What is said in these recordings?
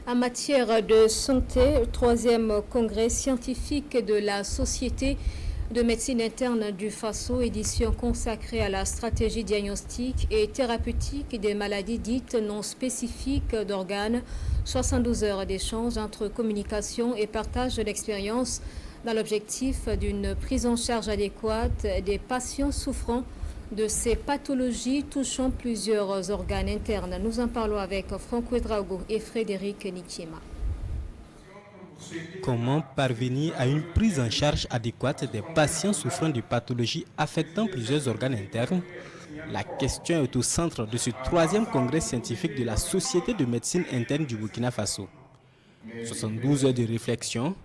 En matière de santé, le 3e congrès scientifique de la Société de médecine interne du Faso, édition consacrée à la stratégie diagnostique et thérapeutique des maladies dites non spécifiques d'organes. 72 heures d'échange entre communication et partage de l'expérience dans l'objectif d'une prise en charge adéquate des patients souffrant de ces pathologies touchant plusieurs organes internes. Nous en parlons avec Franck Ouedraogo et Frédéric Nikiema. Comment parvenir à une prise en charge adéquate des patients souffrant de pathologies affectant plusieurs organes internes? La question est au centre de ce 3e congrès scientifique de la Société de médecine interne du Burkina Faso. 72 heures de réflexion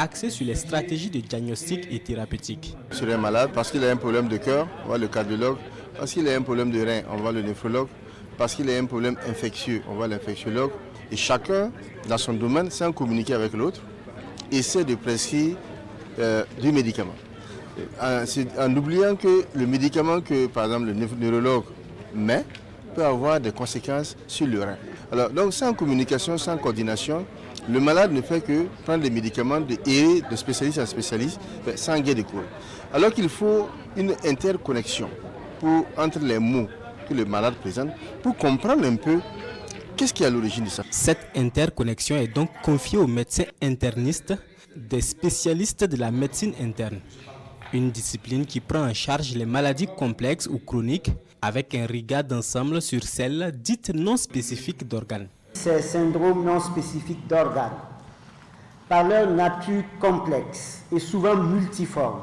axées sur les stratégies de diagnostic et thérapeutique. Sur un malade, parce qu'il a un problème de cœur, on voit le cardiologue. Parce qu'il a un problème de rein, on voit le néphrologue. Parce qu'il a un problème infectieux, on voit l'infectiologue. Et chacun, dans son domaine, sans communiquer avec l'autre, essaie de prescrire du médicament. En oubliant que le médicament que, par exemple, le neurologue met peut avoir des conséquences sur le rein. Alors, donc, sans communication, sans coordination, le malade ne fait que prendre des médicaments de spécialiste en spécialiste sans guet de cours. Alors qu'il faut une interconnexion entre les mots que le malade présente pour comprendre un peu qu'est-ce qui est à l'origine de ça. Cette interconnexion est donc confiée aux médecins internistes, des spécialistes de la médecine interne. Une discipline qui prend en charge les maladies complexes ou chroniques avec un regard d'ensemble sur celles dites non spécifiques d'organes. Ces syndromes non spécifiques d'organes, par leur nature complexe et souvent multiforme,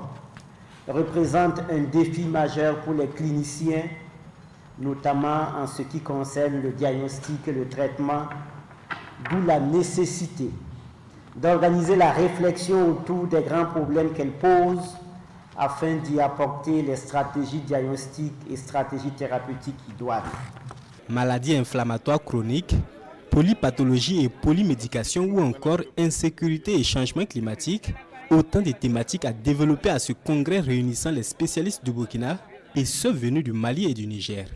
représentent un défi majeur pour les cliniciens, notamment en ce qui concerne le diagnostic et le traitement, d'où la nécessité d'organiser la réflexion autour des grands problèmes qu'elle pose afin d'y apporter les stratégies diagnostiques et stratégies thérapeutiques idoines. Maladies inflammatoires chroniques, polypathologie et polymédication ou encore insécurité et changement climatique, autant de thématiques à développer à ce congrès réunissant les spécialistes du Burkina et ceux venus du Mali et du Niger.